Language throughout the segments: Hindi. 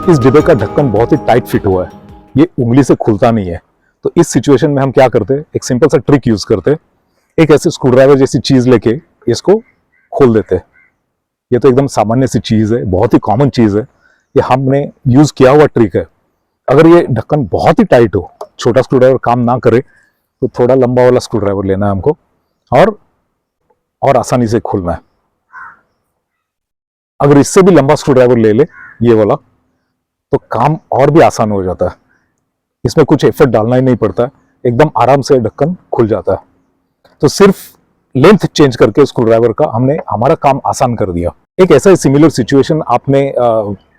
इस डिब्बे का ढक्कन बहुत ही टाइट फिट हुआ है, ये उंगली से खुलता नहीं है। तो इस सिचुएशन में हम क्या करते हैं, एक सिंपल सा ट्रिक यूज करते हैं, एक ऐसे स्क्रू ड्राइवर जैसी चीज लेके इसको खोल देते हैं। ये तो एकदम सामान्य सी चीज है, बहुत ही कॉमन चीज है, ये हमने यूज किया हुआ ट्रिक है। अगर ये ढक्कन बहुत ही टाइट हो, छोटा स्क्रू ड्राइवर काम ना करे, तो थोड़ा लंबा वाला स्क्रू ड्राइवर लेना है हमको और आसानी से खोलना है। अगर इससे भी लंबा स्क्रू ड्राइवर ले ले, ये वाला, तो काम और भी आसान हो जाता है। इसमें कुछ एफर्ट डालना ही नहीं पड़ता है, एकदम आराम से ढक्कन खुल जाता है। तो सिर्फ लेंथ चेंज करके स्क्रू ड्राइवर का हमने हमारा काम आसान कर दिया। एक ऐसा ही सिमिलर सिचुएशन आपने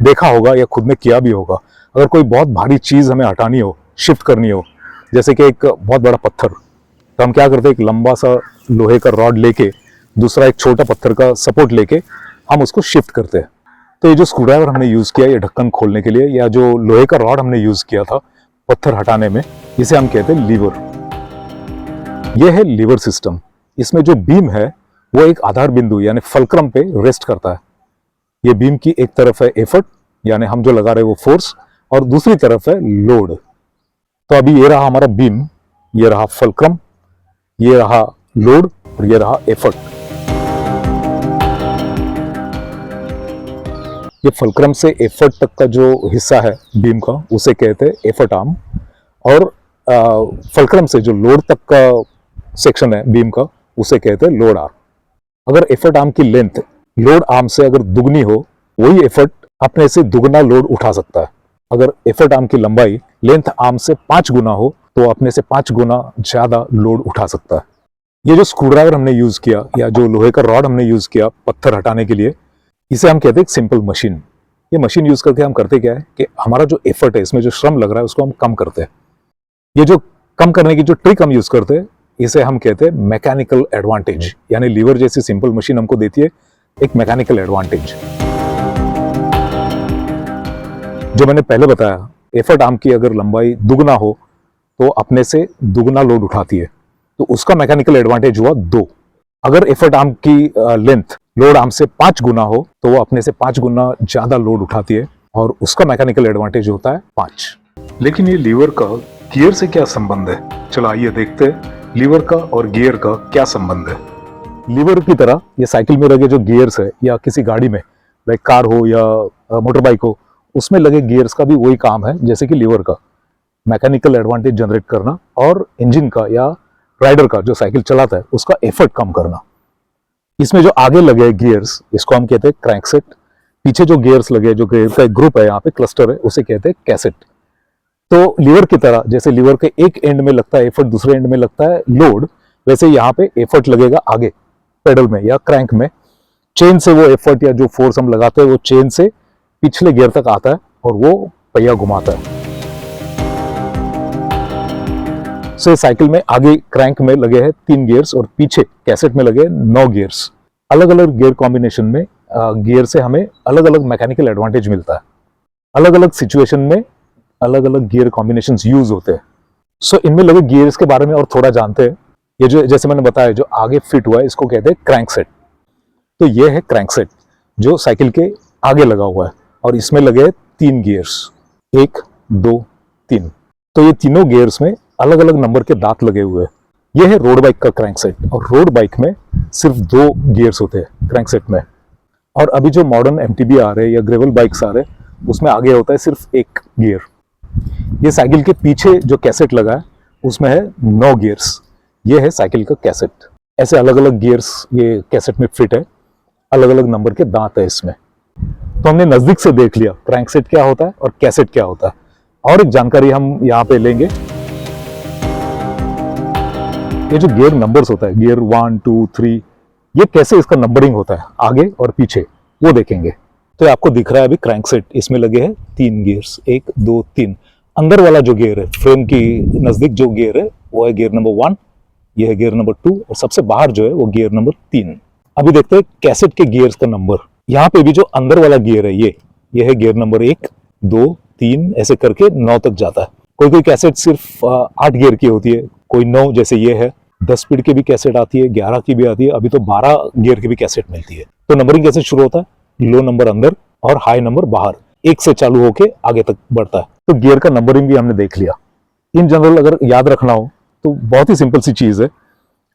देखा होगा या खुद ने किया भी होगा। अगर कोई बहुत भारी चीज हमें हटानी हो, शिफ्ट करनी हो, जैसे कि एक बहुत बड़ा पत्थर, तो हम क्या करते हैं, एक लंबा सा लोहे का रॉड लेके, दूसरा एक छोटा पत्थर का सपोर्ट लेके हम उसको शिफ्ट करते हैं। तो ये जो स्क्रू ड्राइवर हमने यूज किया ये ढक्कन खोलने के लिए, या जो लोहे का रॉड हमने यूज किया था पत्थर हटाने में, इसे हम कहते हैं लीवर। ये है लीवर सिस्टम। इसमें जो बीम है वो एक आधार बिंदु यानी फल्क्रम पे रेस्ट करता है। ये बीम की एक तरफ है एफर्ट, यानी हम जो लगा रहे हैं वो फोर्स, और दूसरी तरफ है लोड। तो अभी ये रहा हमारा बीम, ये रहा फल्क्रम, ये रहा लोड और ये रहा एफर्ट। ये फल्क्रम से एफर्ट तक का जो हिस्सा है बीम का, उसे कहते हैं एफर्ट आर्म, और फल्क्रम से जो लोड तक का सेक्शन है बीम का, उसे कहते हैं लोड आर्म। अगर एफर्ट आर्म की लेंथ लोड आर्म से अगर दुगनी हो, वही एफर्ट अपने से दुगना लोड उठा सकता है। अगर एफर्ट आर्म की लंबाई लेंथ आर्म से 5 गुना हो, तो अपने से 5 गुना ज्यादा लोड उठा सकता है। ये जो स्क्रू ड्राइवर हमने यूज किया या जो लोहे का रॉड हमने यूज किया पत्थर हटाने के लिए, इसे हम कहते हैं सिंपल मशीन। ये मशीन यूज करके हम करते क्या है कि हमारा जो एफर्ट है, इसमें जो श्रम लग रहा है, उसको हम कम करते हैं। ये जो कम करने की जो ट्रिक हम यूज करते हैं, इसे हम कहते हैं मैकेनिकल एडवांटेज। यानी लीवर जैसी सिंपल मशीन हमको देती है एक मैकेनिकल एडवांटेज। जो मैंने पहले बताया, एफर्ट आर्म की अगर लंबाई दुगना हो तो अपने से दुगना लोड उठाती है, तो उसका मैकेनिकल एडवांटेज हुआ 2। अगर एफर्ट आर्म की लेंथ लोड आर्म से 5 गुना हो, तो वो अपने से 5 गुना ज्यादा लोड उठाती है, और उसका मैकेनिकल एडवांटेज होता है 5। लेकिन ये लीवर का गियर से क्या संबंध है? चलो आइए देखते हैं लीवर का और गियर का क्या संबंध है। लीवर की तरह ये साइकिल में लगे जो गियर्स है, या किसी गाड़ी में, लाइक कार हो या मोटर बाइक हो, उसमें लगे गियर्स का भी वही काम है जैसे कि लीवर का, मैकेनिकल एडवांटेज जनरेट करना, और इंजन का या राइडर का जो साइकिल चलाता है उसका एफर्ट कम करना। इसमें जो आगे लगे गियर्स, इसको हम कहते हैं क्रैंकसेट। पीछे जो गियर्स लगे, जो गियर का एक ग्रुप है, यहाँ पे क्लस्टर है, उसे कहते हैं कैसेट। तो लीवर की तरह, जैसे लीवर के एक एंड में लगता है एफर्ट, दूसरे एंड में लगता है लोड, वैसे यहाँ पे एफर्ट लगेगा आगे पेडल में या क्रैंक में। चेन से वो एफर्ट या जो फोर्स हम लगाते हैं वो चेन से पिछले गियर तक आता है और वो पहिया घुमाता है। सो साइकिल में आगे क्रैंक में लगे हैं 3 गियर्स और पीछे कैसेट में लगे 9 गियर्स। अलग अलग गियर कॉम्बिनेशन में गियर से हमें अलग अलग मैकेनिकल एडवांटेज मिलता है। अलग अलग सिचुएशन में अलग अलग गियर कॉम्बिनेशंस यूज होते हैं। सो इनमें लगे गियर्स के बारे में और थोड़ा जानते हैं। ये जो जैसे मैंने बताया, जो आगे फिट हुआ है, इसको कहते हैं क्रैंकसेट। तो ये है क्रैंकसेट जो साइकिल के आगे लगा हुआ है, और इसमें लगे 3 गियर्स, 1, 2, 3। तो ये तीनों गियर्स में अलग अलग नंबर के दांत लगे हुए हैं। ये है रोड बाइक का क्रैंकसेट, और रोड बाइक में सिर्फ 2 गियर्स होते हैं क्रैंकसेट में। और अभी जो मॉडर्न एमटीबी आ रहे हैं या ग्रेवल बाइक्स आ रहे हैं, उसमें आगे होता है सिर्फ 1 गियर। ये साइकिल के पीछे जो कैसेट लगा है उसमें है 9 गियर्स। ये है साइकिल का कैसेट। ऐसे अलग अलग गियर्स ये कैसेट में फिट है, अलग अलग नंबर के दांत है इसमें। तो हमने नजदीक से देख लिया क्रैंकसेट क्या होता है और कैसेट क्या होता है। और एक जानकारी हम यहाँ पे लेंगे, ये जो गियर नंबर्स होता है, गियर 1, 2, 3, ये कैसे इसका नंबरिंग होता है आगे और पीछे, वो देखेंगे। तो आपको दिख रहा है अभी क्रैंकसेट, इसमें लगे हैं 3 गियर्स, 1, 2, 3। अंदर वाला जो गियर है, फ्रेम की नजदीक जो गियर है, वो है गियर नंबर 1, ये है गियर नंबर 2, और सबसे बाहर जो है वो गियर नंबर 3। अभी देखते हैं कैसेट के गियर्स का नंबर। यहाँ पे भी जो अंदर वाला गियर है, ये है गियर नंबर 1, 2, 3, ऐसे करके 9 तक जाता है। कोई कोई कैसेट सिर्फ 8 गियर की होती है, कोई 9, जैसे ये है। 10 स्पीड की भी कैसेट आती है, 11 की भी आती है, अभी तो 12 गियर की भी कैसेट मिलती है। तो नंबरिंग कैसे शुरू होता है? लो नंबर अंदर और हाई नंबर बाहर। 1 से चालू होके आगे तक बढ़ता है। तो गियर का नंबरिंग भी हमने देख लिया। इन जनरल अगर याद रखना हो तो बहुत ही सिंपल सी चीज है,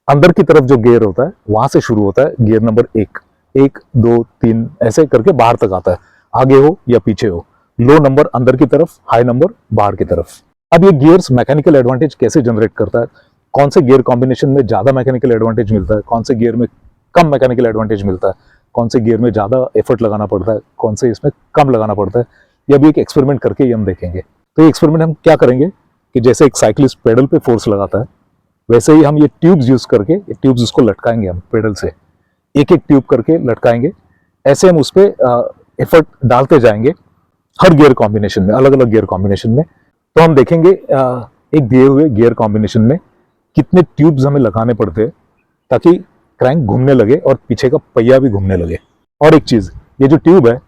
अंदर की तरफ जो गियर होता है वहां से शुरू होता है गियर नंबर 1, 1 2 3 ऐसे करके बाहर तक आता है, आगे हो या पीछे हो। लो नंबर अंदर की तरफ, हाई नंबर बाहर की तरफ। अब ये गियर्स मैकेनिकल एडवांटेज कैसे जनरेट करता है, कौन से गियर कॉम्बिनेशन में ज्यादा मैकेनिकल एडवांटेज मिलता है, कौन से गियर में कम मैकेनिकल एडवांटेज मिलता है, कौन से गियर में ज्यादा एफर्ट लगाना पड़ता है, कौन से इसमें कम लगाना पड़ता है, यह भी एक एक्सपेरिमेंट करके ही हम देखेंगे। तो ये एक्सपेरिमेंट हम क्या करेंगे कि जैसे एक साइकिलिस्ट पेडल पे फोर्स लगाता है, वैसे ही हम ये ट्यूब्स यूज करके, ये ट्यूब्स उसको लटकाएंगे हम पेडल से, एक एक ट्यूब करके लटकाएंगे। ऐसे हम उस पर एफर्ट डालते जाएंगे हर गियर कॉम्बिनेशन में, अलग अलग गियर कॉम्बिनेशन में। तो हम देखेंगे एक दिए हुए गियर कॉम्बिनेशन में कितने ट्यूब्स हमें लगाने पड़ते हैं ताकि क्रैंक घूमने लगे और पीछे का पहिया भी घूमने लगे। और एक चीज, ये जो ट्यूब है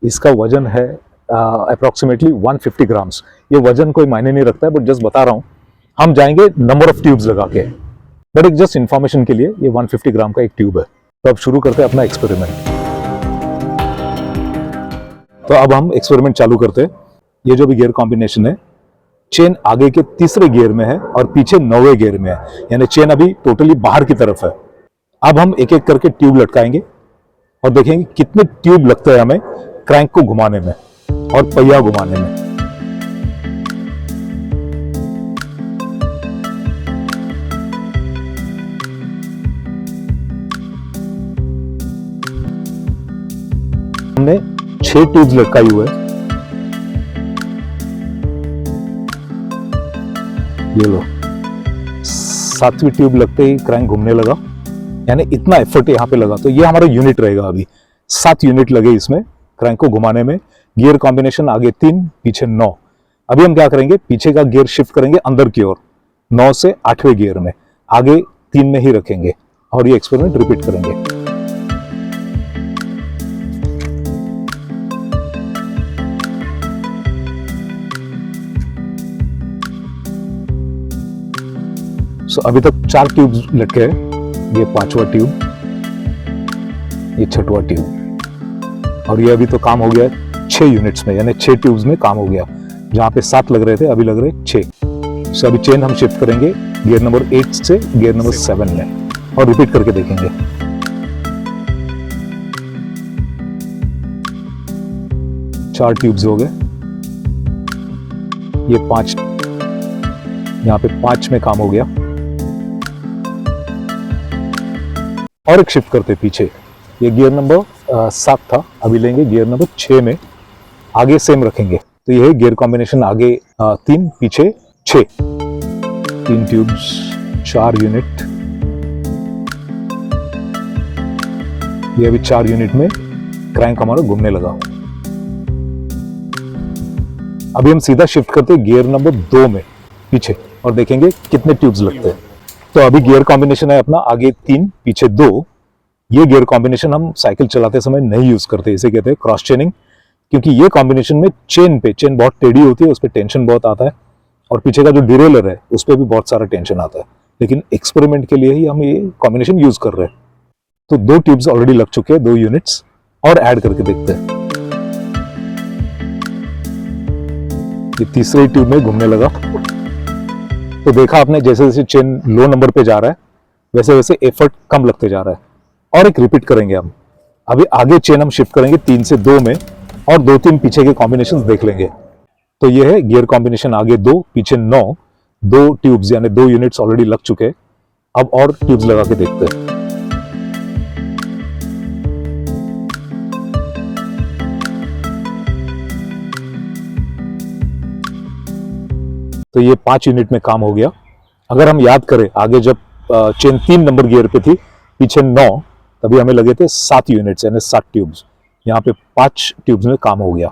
इसका वजन है अप्रोक्सीमेटली 150 ग्राम्स। ये वजन कोई मायने नहीं रखता है, बट जस्ट बता रहा हूं, हम जाएंगे नंबर ऑफ ट्यूब्स लगा के, बट एक जस्ट इंफॉर्मेशन के लिए ये 150 ग्राम का एक ट्यूब है। तो अब शुरू करते हैं अपना एक्सपेरिमेंट। तो अब हम एक्सपेरिमेंट चालू करते हैं। ये जो भी गियर कॉम्बिनेशन है, चेन आगे के तीसरे गियर में है और पीछे 9वें गियर में है, यानी चेन अभी टोटली बाहर की तरफ है। अब हम एक एक करके ट्यूब लटकाएंगे और देखेंगे कितने ट्यूब लगते हैं हमें क्रैंक को घुमाने में और पहिया घुमाने में। हमने 6 ट्यूब्स लटकाई हुए हैं। ये लो, 7वीं ट्यूब लगते ही क्रैंक घूमने लगा, यानी इतना एफर्ट यहाँ पे लगा। तो ये हमारा यूनिट रहेगा। अभी 7 यूनिट लगे इसमें क्रैंक को घुमाने में। गियर कॉम्बिनेशन आगे 3, पीछे 9। अभी हम क्या करेंगे, पीछे का गियर शिफ्ट करेंगे अंदर की ओर, 9 से 8वें गियर में, आगे 3 में ही रखेंगे और ये एक्सपेरिमेंट रिपीट करेंगे। अभी तक 4 ट्यूब्स लटके हैं। ये 5वां ट्यूब, ये 6वां ट्यूब, और ये अभी तो काम हो गया 6 यूनिट्स में, यानी 6 ट्यूब्स में काम हो गया। जहां पे 7 लग रहे थे अभी लग रहे 6। अभी चेन हम शिफ्ट करेंगे गियर नंबर 8 से गियर नंबर 7 में और रिपीट करके देखेंगे। चार ट्यूब्स हो गए, ये 5, यहाँ पे 5 में काम हो गया। और एक शिफ्ट करते पीछे, ये गियर नंबर 7 था, अभी लेंगे गियर नंबर 6 में, आगे सेम रखेंगे। तो ये है गियर कॉम्बिनेशन, आगे 3, पीछे 6। 3 ट्यूब्स, 4 यूनिट। ये अभी 4 यूनिट में क्रैंक हमारा घूमने लगा। अभी हम सीधा शिफ्ट करते हैं गियर नंबर 2 में, पीछे, और देखेंगे कितने ट्यूब्स लगते हैं। तो अभी गियर कॉम्बिनेशन है अपना, आगे 3, पीछे 2। ये गियर कॉम्बिनेशन हम साइकिल चलाते समय नहीं यूज करते, इसे कहते हैं क्रॉस चेनिंग, क्योंकि ये कॉम्बिनेशन में चेन बहुत टेढ़ी होती है, उस पर टेंशन बहुत आता है, और पीछे का जो डिरेलर है उस पर भी बहुत सारा टेंशन आता है। लेकिन एक्सपेरिमेंट के लिए ही हम ये कॉम्बिनेशन यूज कर रहे हैं। तो 2 ट्यूब्स ऑलरेडी लग चुके हैं, 2 यूनिट्स और ऐड करके देखते हैं। ये तीसरे ट्यूब में घूमने लगा। तो देखा आपने, जैसे जैसे चेन लो नंबर पे जा रहा है वैसे वैसे एफर्ट कम लगते जा रहा है। और एक रिपीट करेंगे हम। अभी आगे चेन हम शिफ्ट करेंगे 3 से 2 में और 2-3 पीछे के कॉम्बिनेशंस देख लेंगे। तो ये है गियर कॉम्बिनेशन, आगे 2, पीछे 9। 2 ट्यूब्स यानी 2 यूनिट्स ऑलरेडी लग चुके। अब और ट्यूब्स लगा के देखते हैं। तो ये 5 यूनिट में काम हो गया। अगर हम याद करें, आगे जब चेन 3 नंबर गियर पे थी, पीछे 9, तभी हमें लगे थे 7 यूनिट्स यानी 7 ट्यूब्स। यहाँ पे 5 ट्यूब्स में काम हो गया।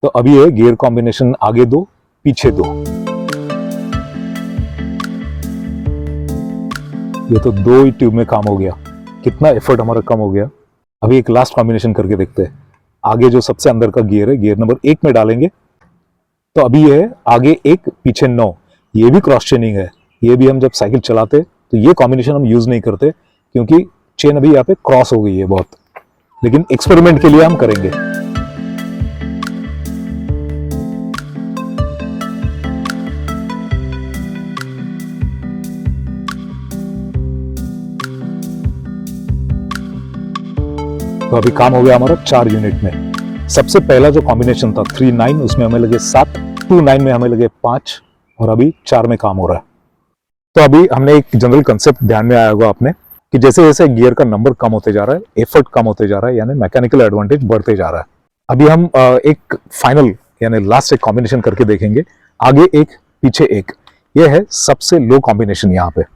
तो अभी है गियर कॉम्बिनेशन, आगे 2, पीछे 2। ये तो 2 ही ट्यूब में काम हो गया। कितना एफर्ट हमारा कम हो गया। अभी एक लास्ट कॉम्बिनेशन करके देखते हैं। आगे जो सबसे अंदर का गियर है, गियर नंबर 1 में डालेंगे। तो अभी ये है आगे 1, पीछे 9। ये भी क्रॉस चेनिंग है। ये भी हम जब साइकिल चलाते तो ये कॉम्बिनेशन हम यूज नहीं करते, क्योंकि चेन अभी यहाँ पे क्रॉस हो गई है बहुत। लेकिन एक्सपेरिमेंट के लिए हम करेंगे। तो अभी काम हो गया हमारा 4 यूनिट में। सबसे पहला जो कॉम्बिनेशन था 3-9, उसमें हमें लगे 7, 2-9 में हमें लगे 5, और अभी 4 में काम हो रहा है। तो अभी हमने एक जनरल कंसेप्ट ध्यान में आया होगा आपने कि जैसे जैसे गियर का नंबर कम होते जा रहा है, एफर्ट कम होते जा रहा है, यानी मैकेनिकल एडवांटेज बढ़ते जा रहा है। अभी हम एक फाइनल यानी लास्ट एक कॉम्बिनेशन करके देखेंगे, आगे एक पीछे एक। ये है सबसे लो कॉम्बिनेशन यहाँ पे।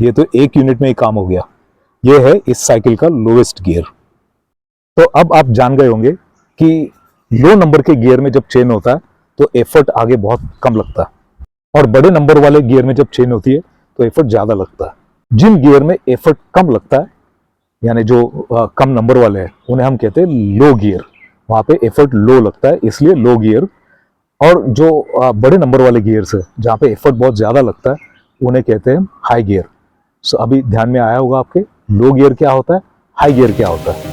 ये तो 1 यूनिट में ही काम हो गया। ये है इस साइकिल का लोवेस्ट गियर। तो अब आप जान गए होंगे कि लो नंबर के गियर में जब चेन होता है तो एफर्ट आगे बहुत कम लगता है, और बड़े नंबर वाले गियर में जब चेन होती है तो एफर्ट ज्यादा लगता है। जिन गियर में एफर्ट कम लगता है, यानी जो कम नंबर वाले हैं, उन्हें हम कहते हैं लो गियर। वहां पे एफर्ट लो लगता है, इसलिए लो गियर। और जो बड़े नंबर वाले गियर्स है जहाँ पे एफर्ट बहुत ज्यादा लगता है, उन्हें कहते हैं हाई गियर। सो अभी ध्यान में आया होगा आपके, लो गियर क्या होता है, हाई गियर क्या होता है।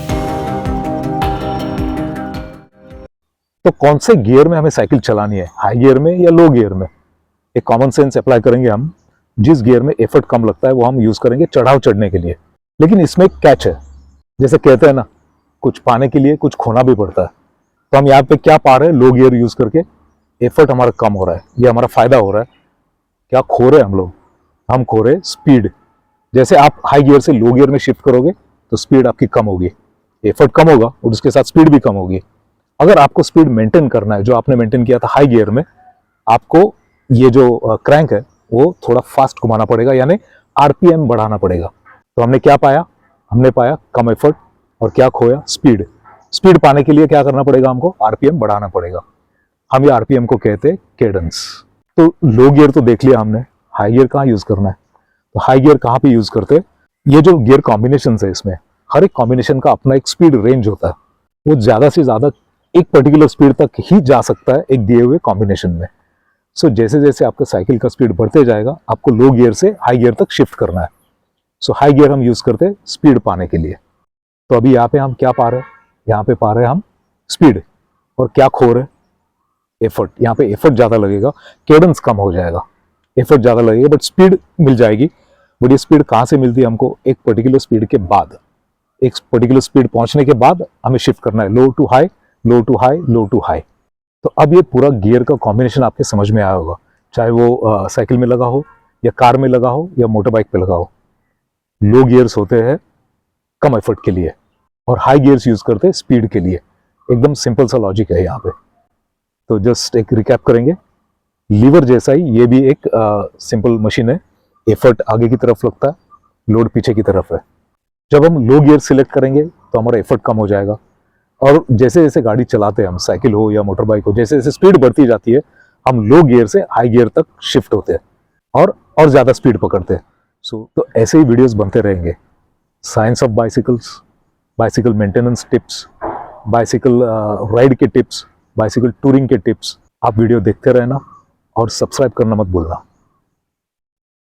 तो कौन से गियर में हमें साइकिल चलानी है, हाई गियर में या लो गियर में? एक कॉमन सेंस अप्लाई करेंगे हम। जिस गियर में एफर्ट कम लगता है वो हम यूज करेंगे चढ़ाव चढ़ने के लिए। लेकिन इसमें एक कैच है, जैसे कहते हैं ना, कुछ पाने के लिए कुछ खोना भी पड़ता है। तो हम यहाँ पे क्या पा रहे हैं, लो गियर यूज करके एफर्ट हमारा कम हो रहा है, ये हमारा फायदा हो रहा है। क्या खो रहे हैं हम लोग? हम खो रहे स्पीड। जैसे आप हाई गियर से लो गियर में शिफ्ट करोगे तो स्पीड आपकी कम होगी, एफर्ट कम होगा और उसके साथ स्पीड भी कम होगी। अगर आपको स्पीड मेंटेन करना है, जो आपने मेंटेन किया था हाई गियर में, आपको ये जो क्रैंक है वो थोड़ा फास्ट घुमाना पड़ेगा, यानी आरपीएम बढ़ाना पड़ेगा। तो हमने क्या पाया? हमने पाया कम एफर्ट, और क्या खोया? स्पीड। स्पीड पाने के लिए क्या करना पड़ेगा? हमको आरपीएम बढ़ाना पड़ेगा। हम ये आरपीएम को कहते हैं केडेंस। तो लो गियर तो देख लिया हमने, हाई गियर कहाँ यूज करना है? तो हाई गियर कहाँ पे यूज करते हैं? ये जो गियर कॉम्बिनेशन है, इसमें हर एक कॉम्बिनेशन का अपना एक स्पीड रेंज होता है। वो ज्यादा से ज्यादा एक पर्टिकुलर स्पीड तक ही जा सकता है एक दिए हुए कॉम्बिनेशन में। सो जैसे जैसे आपका साइकिल का स्पीड बढ़ते जाएगा, आपको लो गियर से हाई गियर तक शिफ्ट करना है। सो हाई गियर हम यूज करते हैं स्पीड पाने के लिए। तो अभी यहाँ पे हम क्या पा रहे हैं? यहाँ पे पा रहे हैं हम स्पीड, और क्या खो रहे हैं? एफर्ट। यहाँ पे एफर्ट ज्यादा लगेगा, केडेंस कम हो जाएगा। एफर्ट ज्यादा लगेगा बट स्पीड मिल जाएगी। बट ये स्पीड कहाँ से मिलती है हमको? एक पर्टिकुलर स्पीड के बाद, एक पर्टिकुलर स्पीड पहुंचने के बाद हमें शिफ्ट करना है, low to high, low to high, low to high. तो अब ये पूरा गियर का कॉम्बिनेशन आपके समझ में आया होगा, चाहे वो साइकिल में लगा हो या कार में लगा हो या मोटर बाइक पे लगा हो। लो गियर्स होते हैं कम एफर्ट के लिए, और हाई गियर्स यूज करते हैं स्पीड के लिए। एकदम सिंपल सा लॉजिक है यहाँ पे। तो जस्ट एक रिकैप करेंगे। लीवर जैसा ही ये भी एक सिंपल मशीन है। एफर्ट आगे की तरफ लगता है, लोड पीछे की तरफ है। जब हम लो गियर सिलेक्ट करेंगे तो हमारा एफर्ट कम हो जाएगा, और जैसे जैसे गाड़ी चलाते हैं हम, साइकिल हो या मोटर बाइक हो, जैसे जैसे स्पीड बढ़ती जाती है, हम लो गियर से हाई गियर तक शिफ्ट होते हैं और ज्यादा स्पीड पकड़ते हैं। तो ऐसे ही वीडियोस बनते रहेंगे। Science of bicycles, bicycle maintenance tips, bicycle ride के टिप्स, बाइसिकल टूरिंग के टिप्स। आप वीडियो देखते रहना और सब्सक्राइब करना मत भूलना।